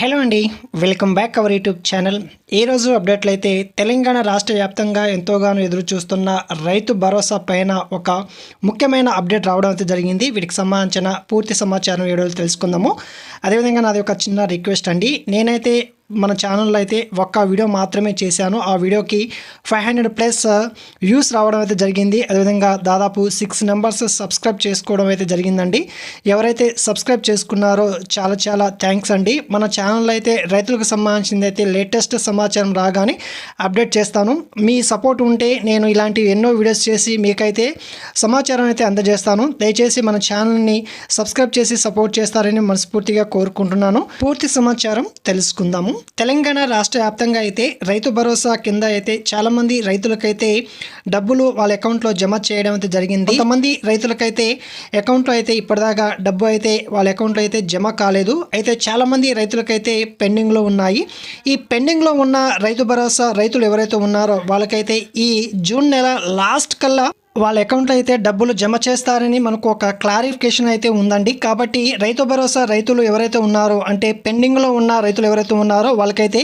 Hello అండి, welcome back our YouTube channel. ఈరోజు అప్డేట్లు అయితే తెలంగాణ రాష్ట్ర వ్యాప్తంగా ఎంతోగానో ఎదురు చూస్తున్న రైతు భరోసా పైన ఒక ముఖ్యమైన అప్డేట్ రావడం అయితే జరిగింది. వీటికి సంబంధించిన పూర్తి సమాచారం వీడియోలో తెలుసుకుందాము. అదేవిధంగా నాది ఒక చిన్న రిక్వెస్ట్ అండి. నేనైతే మన ఛానల్లో అయితే ఒక్క వీడియో మాత్రమే చేశాను. ఆ వీడియోకి 500+ వ్యూస్ రావడం అయితే జరిగింది. అదేవిధంగా దాదాపు 6 మెంబర్స్ సబ్స్క్రైబ్ చేసుకోవడం అయితే జరిగిందండి. ఎవరైతే సబ్స్క్రైబ్ చేసుకున్నారో చాలా థ్యాంక్స్ అండి. మన ఛానల్లో అయితే రైతులకు సంబంధించింది అయితే లేటెస్ట్ సమాచారం రాగానే అప్డేట్ చేస్తాను. మీ సపోర్ట్ ఉంటే నేను ఇలాంటి ఎన్నో వీడియోస్ చేసి మీకైతే సమాచారం అయితే అందజేస్తాను. దయచేసి మన ఛానల్ని సబ్స్క్రైబ్ చేసి సపోర్ట్ చేస్తారని మనస్ఫూర్తిగా కోరుకుంటున్నాను. పూర్తి సమాచారం తెలుసుకుందాము. తెలంగాణ రాష్ట్ర వ్యాప్తంగా అయితే రైతు భరోసా కింద అయితే చాలామంది రైతులకైతే డబ్బులు వాళ్ళ అకౌంట్లో జమ చేయడం అయితే జరిగింది. కొంతమంది రైతులకైతే అకౌంట్లో అయితే ఇప్పటిదాకా డబ్బు అయితే వాళ్ళ అకౌంట్లో అయితే జమ కాలేదు. అయితే చాలామంది రైతులకైతే పెండింగ్లో ఉన్నాయి. ఈ పెండింగ్లో ఉన్న రైతు భరోసా రైతులు ఎవరైతే ఉన్నారో వాళ్ళకైతే ఈ జూన్ నెల లాస్ట్ కల్లా వాళ్ళ అకౌంట్లో అయితే డబ్బులు జమ చేస్తారని మనకు ఒక క్లారిఫికేషన్ అయితే ఉందండి. కాబట్టి రైతు భరోసా రైతులు ఎవరైతే ఉన్నారో, అంటే పెండింగ్లో ఉన్న రైతులు ఎవరైతే ఉన్నారో వాళ్ళకైతే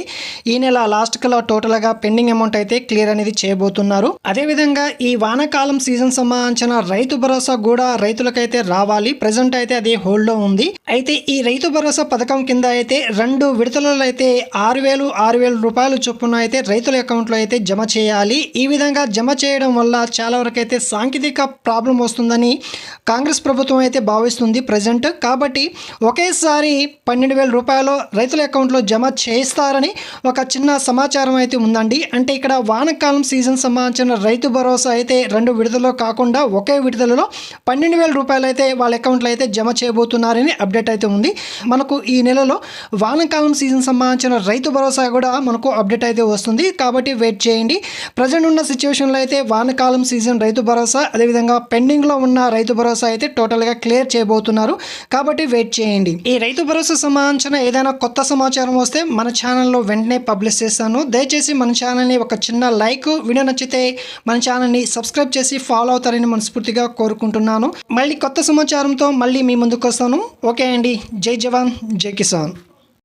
ఈ నెల లాస్ట్ కల్లా టోటల్గా పెండింగ్ అమౌంట్ అయితే క్లియర్ అనేది చేయబోతున్నారు. అదేవిధంగా ఈ వానాకాలం సీజన్ సంబంధించిన రైతు భరోసా కూడా రైతులకైతే రావాలి. ప్రజెంట్ అయితే అది హోల్డ్లో ఉంది. అయితే ఈ రైతు భరోసా పథకం కింద అయితే 2 విడతలలో అయితే 6,000 రూపాయలు చొప్పున అయితే రైతుల అకౌంట్లో అయితే జమ చేయాలి. ఈ విధంగా జమ చేయడం వల్ల చాలా వరకు అయితే సాంకేతిక ప్రాబ్లం వస్తుందని కాంగ్రెస్ ప్రభుత్వం అయితే భావిస్తుంది ప్రజెంట్. కాబట్టి ఒకేసారి 12,000 రూపాయలు రైతుల అకౌంట్లో జమ చేస్తారని ఒక చిన్న సమాచారం అయితే ఉందండి. అంటే ఇక్కడ వానాకాలం సీజన్ సంబంధించిన రైతు భరోసా అయితే 2 విడతలో కాకుండా ఒకే విడతలలో 12,000 రూపాయలు అయితే వాళ్ళ అకౌంట్లో అయితే జమ చేయబోతున్నారని అప్డేట్ అయితే ఉంది. మనకు ఈ నెలలో వానాకాలం సీజన్ సంబంధించిన రైతు భరోసా కూడా మనకు అప్డేట్ అయితే వస్తుంది. కాబట్టి వెయిట్ చేయండి. ప్రజెంట్ ఉన్న సిచ్యువేషన్లో అయితే వానాకాలం సీజన్ రైతు భరోసా, అదేవిధంగా పెండింగ్లో ఉన్న రైతు భరోసా అయితే టోటల్గా క్లియర్ చేయబోతున్నారు. కాబట్టి వెయిట్ చేయండి. ఈ రైతు భరోసా సంబంధించిన ఏదైనా కొత్త సమాచారం వస్తే మన ఛానల్లో వెంటనే పబ్లిష్ చేస్తాను. దయచేసి మన ఛానల్ని ఒక చిన్న లైక్, వీడియో నచ్చితే మన ఛానల్ని సబ్స్క్రైబ్ చేసి ఫాలో అవుతారని మనస్ఫూర్తిగా కోరుకుంటున్నాను. మళ్ళీ కొత్త సమాచారంతో మళ్ళీ మీ ముందుకు వస్తాను. ఓకే అండి. జై జవాన్, జై కిసాన్.